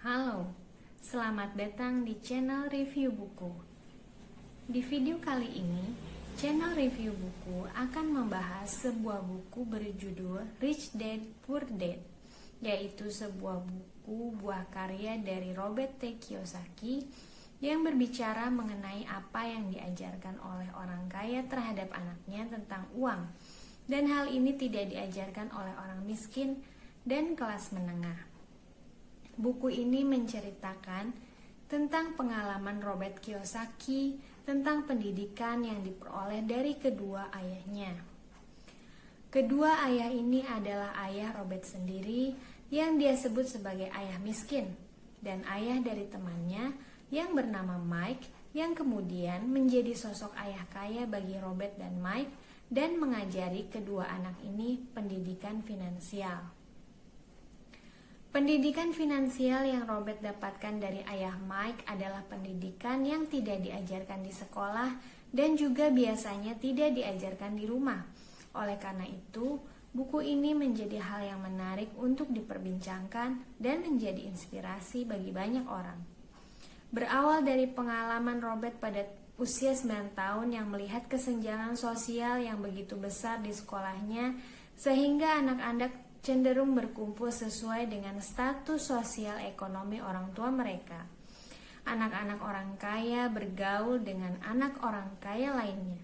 Halo, selamat datang di channel review buku. Di video kali ini, channel review buku akan membahas sebuah buku berjudul Rich Dad Poor Dad, yaitu sebuah buku buah karya dari Robert T. Kiyosaki yang berbicara mengenai apa yang diajarkan oleh orang kaya terhadap anaknya tentang uang, dan hal ini tidak diajarkan oleh orang miskin dan kelas menengah. Buku ini menceritakan tentang pengalaman Robert Kiyosaki tentang pendidikan yang diperoleh dari kedua ayahnya. Kedua ayah ini adalah ayah Robert sendiri yang dia sebut sebagai ayah miskin, dan ayah dari temannya yang bernama Mike yang kemudian menjadi sosok ayah kaya bagi Robert dan Mike dan mengajari kedua anak ini pendidikan finansial. Pendidikan finansial yang Robert dapatkan dari ayah Mike adalah pendidikan yang tidak diajarkan di sekolah dan juga biasanya tidak diajarkan di rumah. Oleh karena itu, buku ini menjadi hal yang menarik untuk diperbincangkan dan menjadi inspirasi bagi banyak orang. Berawal dari pengalaman Robert pada usia 9 tahun yang melihat kesenjangan sosial yang begitu besar di sekolahnya, sehingga anak-anak cenderung berkumpul sesuai dengan status sosial ekonomi orang tua mereka. Anak-anak orang kaya bergaul dengan anak orang kaya lainnya,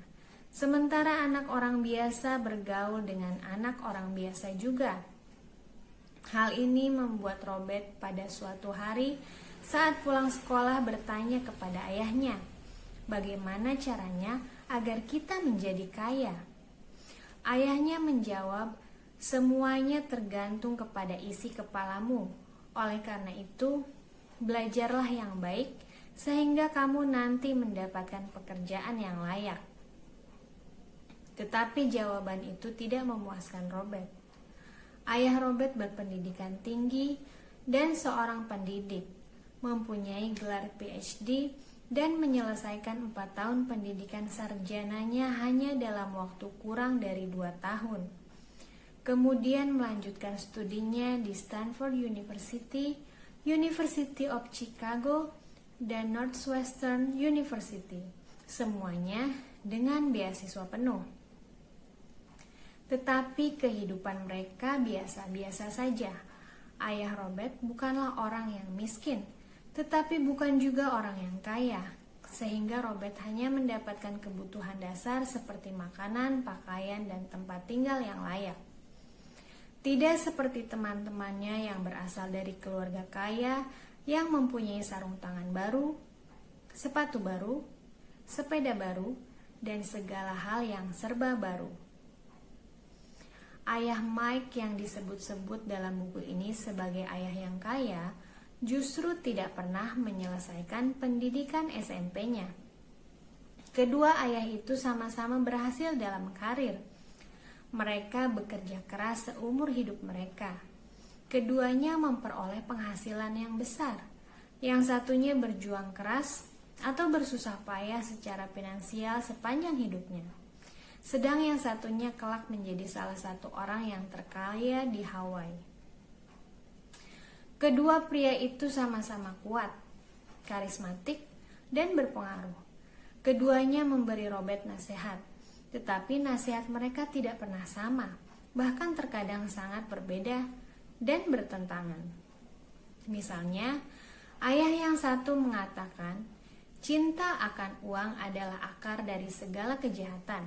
sementara anak orang biasa bergaul dengan anak orang biasa juga. Hal ini membuat Robert pada suatu hari saat pulang sekolah bertanya kepada ayahnya, bagaimana caranya agar kita menjadi kaya? Ayahnya menjawab, semuanya tergantung kepada isi kepalamu. Oleh karena itu, belajarlah yang baik sehingga kamu nanti mendapatkan pekerjaan yang layak. Tetapi jawaban itu tidak memuaskan Robert. Ayah Robert berpendidikan tinggi dan seorang pendidik, mempunyai gelar PhD dan menyelesaikan 4 tahun pendidikan sarjananya hanya dalam waktu kurang dari 2 tahun. Kemudian melanjutkan studinya di Stanford University, University of Chicago, dan Northwestern University, semuanya dengan beasiswa penuh. Tetapi kehidupan mereka biasa-biasa saja. Ayah Robert bukanlah orang yang miskin, tetapi bukan juga orang yang kaya, sehingga Robert hanya mendapatkan kebutuhan dasar seperti makanan, pakaian, dan tempat tinggal yang layak. Tidak seperti teman-temannya yang berasal dari keluarga kaya yang mempunyai sarung tangan baru, sepatu baru, sepeda baru, dan segala hal yang serba baru. Ayah Mike yang disebut-sebut dalam buku ini sebagai ayah yang kaya justru tidak pernah menyelesaikan pendidikan SMP-nya. Kedua ayah itu sama-sama berhasil dalam karir. Mereka bekerja keras seumur hidup mereka. Keduanya memperoleh penghasilan yang besar. Yang satunya berjuang keras atau bersusah payah secara finansial sepanjang hidupnya. Sedang yang satunya kelak menjadi salah satu orang yang terkaya di Hawaii. Kedua pria itu sama-sama kuat, karismatik, dan berpengaruh. Keduanya memberi Robert nasihat. Tetapi nasihat mereka tidak pernah sama, bahkan terkadang sangat berbeda dan bertentangan. Misalnya, ayah yang satu mengatakan, cinta akan uang adalah akar dari segala kejahatan.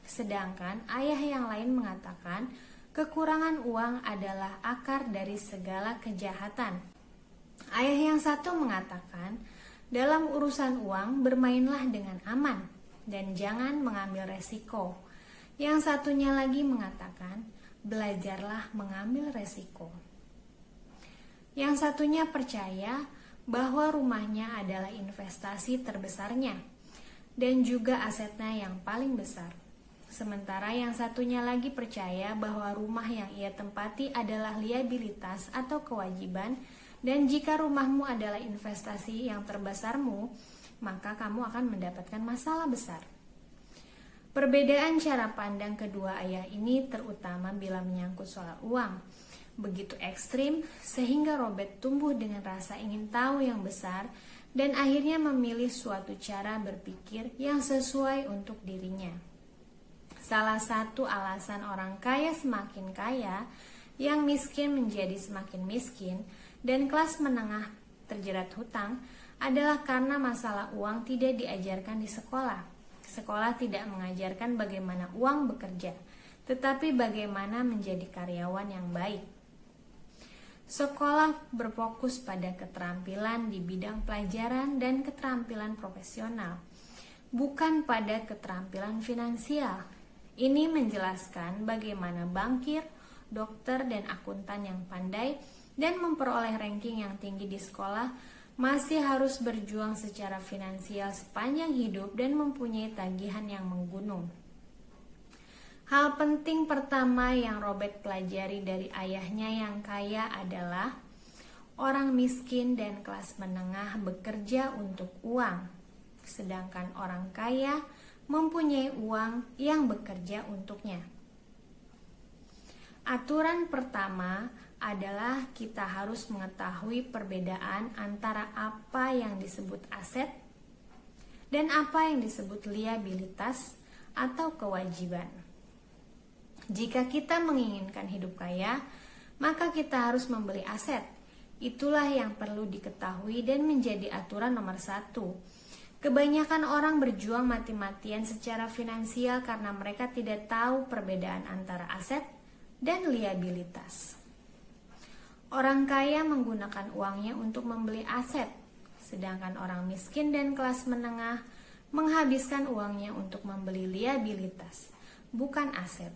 Sedangkan ayah yang lain mengatakan, kekurangan uang adalah akar dari segala kejahatan. Ayah yang satu mengatakan, dalam urusan uang bermainlah dengan aman dan jangan mengambil resiko. Yang satunya lagi mengatakan, belajarlah mengambil resiko. Yang satunya percaya bahwa rumahnya adalah investasi terbesarnya dan juga asetnya yang paling besar. Sementara yang satunya lagi percaya bahwa rumah yang ia tempati adalah liabilitas atau kewajiban, dan jika rumahmu adalah investasi yang terbesarmu, maka kamu akan mendapatkan masalah besar. Perbedaan cara pandang kedua ayah ini terutama bila menyangkut soal uang. begitu ekstrim sehingga Robert tumbuh dengan rasa ingin tahu yang besar dan akhirnya memilih suatu cara berpikir yang sesuai untuk dirinya. Salah satu alasan orang kaya semakin kaya, yang miskin menjadi semakin miskin, dan kelas menengah terjerat hutang adalah karena masalah uang tidak diajarkan di sekolah. Sekolah tidak mengajarkan bagaimana uang bekerja, tetapi bagaimana menjadi karyawan yang baik. Sekolah berfokus pada keterampilan di bidang pelajaran dan keterampilan profesional, bukan pada keterampilan finansial. Ini menjelaskan bagaimana bankir, dokter, dan akuntan yang pandai dan memperoleh ranking yang tinggi di sekolah masih harus berjuang secara finansial sepanjang hidup dan mempunyai tagihan yang menggunung. Hal penting pertama yang Robert pelajari dari ayahnya yang kaya adalah orang miskin dan kelas menengah bekerja untuk uang, sedangkan orang kaya mempunyai uang yang bekerja untuknya. Aturan pertama adalah kita harus mengetahui perbedaan antara apa yang disebut aset dan apa yang disebut liabilitas atau kewajiban. Jika kita menginginkan hidup kaya, maka kita harus membeli aset. Itulah yang perlu diketahui dan menjadi aturan nomor 1. Kebanyakan orang berjuang mati-matian secara finansial karena mereka tidak tahu perbedaan antara aset dan liabilitas. Orang kaya menggunakan uangnya untuk membeli aset, sedangkan orang miskin dan kelas menengah menghabiskan uangnya untuk membeli liabilitas, bukan aset.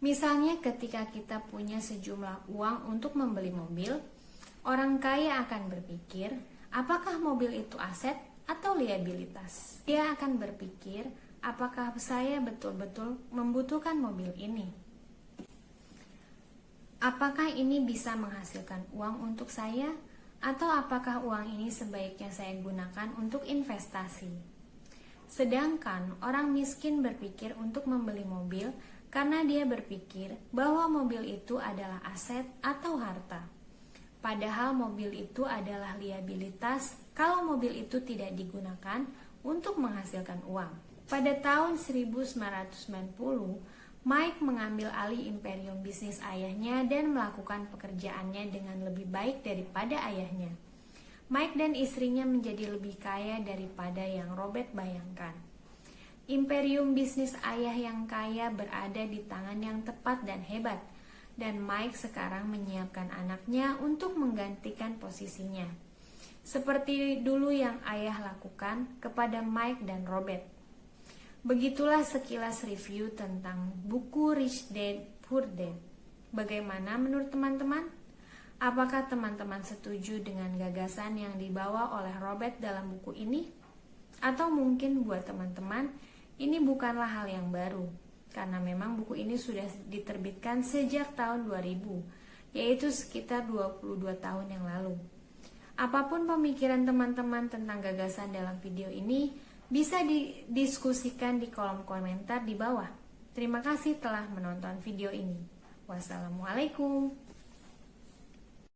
Misalnya ketika kita punya sejumlah uang untuk membeli mobil, orang kaya akan berpikir, apakah mobil itu aset atau liabilitas? Dia akan berpikir, apakah saya betul-betul membutuhkan mobil ini? Apakah ini bisa menghasilkan uang untuk saya? Atau apakah uang ini sebaiknya saya gunakan untuk investasi? Sedangkan orang miskin berpikir untuk membeli mobil karena dia berpikir bahwa mobil itu adalah aset atau harta. Padahal mobil itu adalah liabilitas kalau mobil itu tidak digunakan untuk menghasilkan uang. Pada tahun 1990, Mike mengambil alih imperium bisnis ayahnya dan melakukan pekerjaannya dengan lebih baik daripada ayahnya. Mike dan istrinya menjadi lebih kaya daripada yang Robert bayangkan. Imperium bisnis ayah yang kaya berada di tangan yang tepat dan hebat, dan Mike sekarang menyiapkan anaknya untuk menggantikan posisinya. Seperti dulu yang ayah lakukan kepada Mike dan Robert. Begitulah sekilas review tentang buku Rich Dad Poor Dad. Bagaimana menurut teman-teman? Apakah teman-teman setuju dengan gagasan yang dibawa oleh Robert dalam buku ini? Atau mungkin buat teman-teman, ini bukanlah hal yang baru, karena memang buku ini sudah diterbitkan sejak tahun 2000, yaitu sekitar 22 tahun yang lalu. Apapun pemikiran teman-teman tentang gagasan dalam video ini, bisa didiskusikan di kolom komentar di bawah. Terima kasih telah menonton video ini. Wassalamualaikum.